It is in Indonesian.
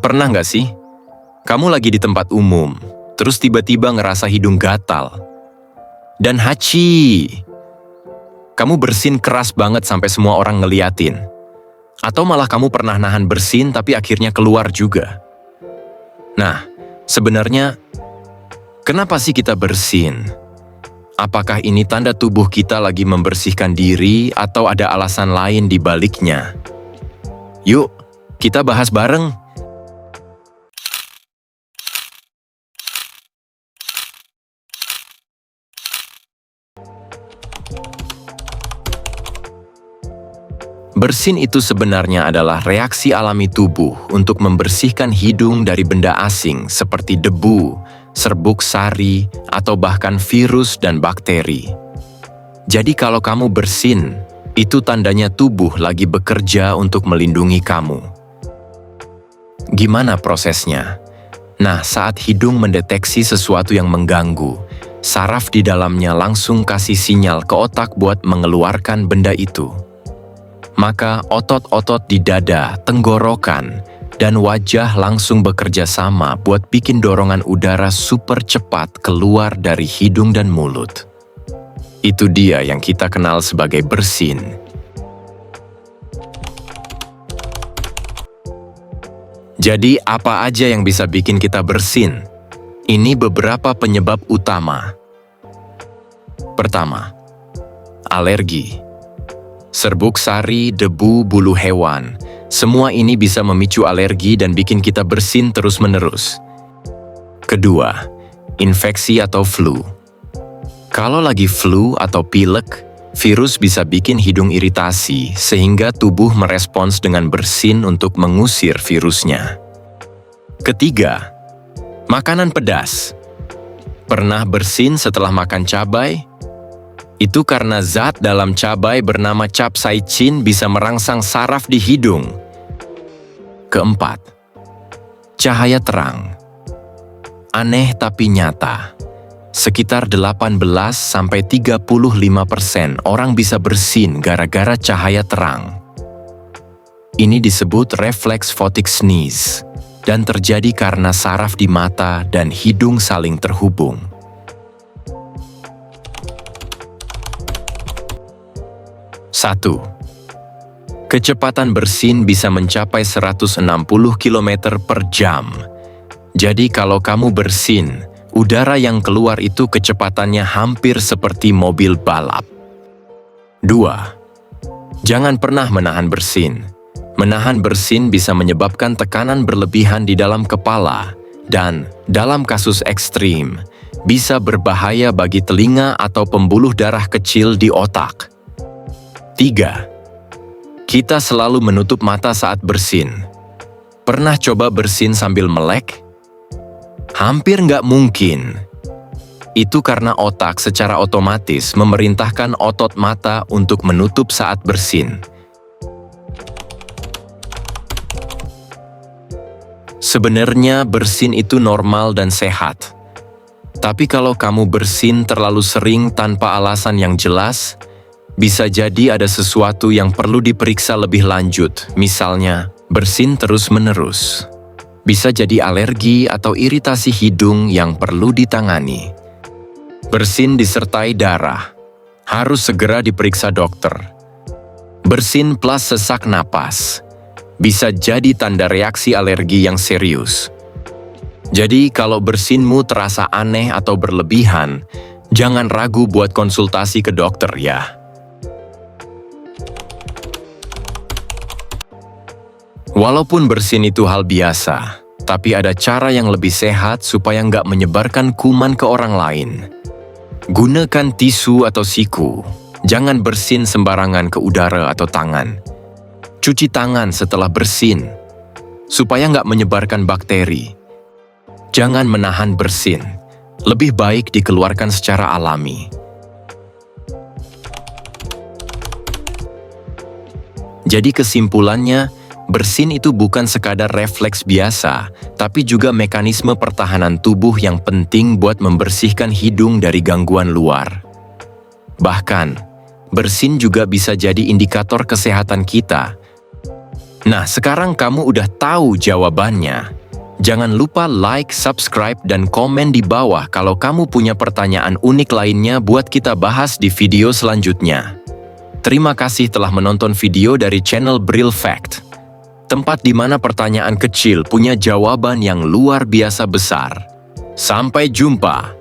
Pernah nggak sih? Kamu lagi di tempat umum, terus tiba-tiba ngerasa hidung gatal. Dan haci. Kamu bersin keras banget sampai semua orang ngeliatin. Atau malah kamu pernah nahan bersin tapi akhirnya keluar juga. Nah, sebenarnya, kenapa sih kita bersin? Apakah ini tanda tubuh kita lagi membersihkan diri atau ada alasan lain di baliknya? Yuk, kita bahas bareng. Bersin itu sebenarnya adalah reaksi alami tubuh untuk membersihkan hidung dari benda asing seperti debu, serbuk sari, atau bahkan virus dan bakteri. Jadi kalau kamu bersin, itu tandanya tubuh lagi bekerja untuk melindungi kamu. Gimana prosesnya? Nah, saat hidung mendeteksi sesuatu yang mengganggu, saraf di dalamnya langsung kasih sinyal ke otak buat mengeluarkan benda itu. Maka otot-otot di dada, tenggorokan, dan wajah langsung bekerja sama buat bikin dorongan udara super cepat keluar dari hidung dan mulut. Itu dia yang kita kenal sebagai bersin. Jadi apa aja yang bisa bikin kita bersin? Ini beberapa penyebab utama. Pertama, alergi. Serbuk sari, debu, bulu hewan, semua ini bisa memicu alergi dan bikin kita bersin terus-menerus. Kedua, infeksi atau flu. Kalau lagi flu atau pilek, virus bisa bikin hidung iritasi sehingga tubuh merespons dengan bersin untuk mengusir virusnya. Ketiga, makanan pedas. Pernah bersin setelah makan cabai? Itu karena zat dalam cabai bernama capsaicin bisa merangsang saraf di hidung. Keempat, cahaya terang. Aneh tapi nyata. Sekitar 18–35% orang bisa bersin gara-gara cahaya terang. Ini disebut reflex photic sneeze dan terjadi karena saraf di mata dan hidung saling terhubung. 1. Kecepatan bersin bisa mencapai 160 km per jam. Jadi kalau kamu bersin, udara yang keluar itu kecepatannya hampir seperti mobil balap. 2. Jangan pernah menahan bersin. Menahan bersin bisa menyebabkan tekanan berlebihan di dalam kepala dan, dalam kasus ekstrim, bisa berbahaya bagi telinga atau pembuluh darah kecil di otak. 3. Kita selalu menutup mata saat bersin. Pernah coba bersin sambil melek? Hampir nggak mungkin. Itu karena otak secara otomatis memerintahkan otot mata untuk menutup saat bersin. Sebenarnya bersin itu normal dan sehat. Tapi kalau kamu bersin terlalu sering tanpa alasan yang jelas, bisa jadi ada sesuatu yang perlu diperiksa lebih lanjut, misalnya bersin terus-menerus. Bisa jadi alergi atau iritasi hidung yang perlu ditangani. Bersin disertai darah, harus segera diperiksa dokter. Bersin plus sesak napas, bisa jadi tanda reaksi alergi yang serius. Jadi kalau bersinmu terasa aneh atau berlebihan, jangan ragu buat konsultasi ke dokter ya. Walaupun bersin itu hal biasa, tapi ada cara yang lebih sehat supaya nggak menyebarkan kuman ke orang lain. Gunakan tisu atau siku. Jangan bersin sembarangan ke udara atau tangan. Cuci tangan setelah bersin, supaya nggak menyebarkan bakteri. Jangan menahan bersin. Lebih baik dikeluarkan secara alami. Jadi kesimpulannya, bersin itu bukan sekadar refleks biasa, tapi juga mekanisme pertahanan tubuh yang penting buat membersihkan hidung dari gangguan luar. Bahkan, bersin juga bisa jadi indikator kesehatan kita. Nah, sekarang kamu udah tahu jawabannya. Jangan lupa like, subscribe, dan komen di bawah kalau kamu punya pertanyaan unik lainnya buat kita bahas di video selanjutnya. Terima kasih telah menonton video dari channel Bril Fact, tempat di mana pertanyaan kecil punya jawaban yang luar biasa besar. Sampai jumpa!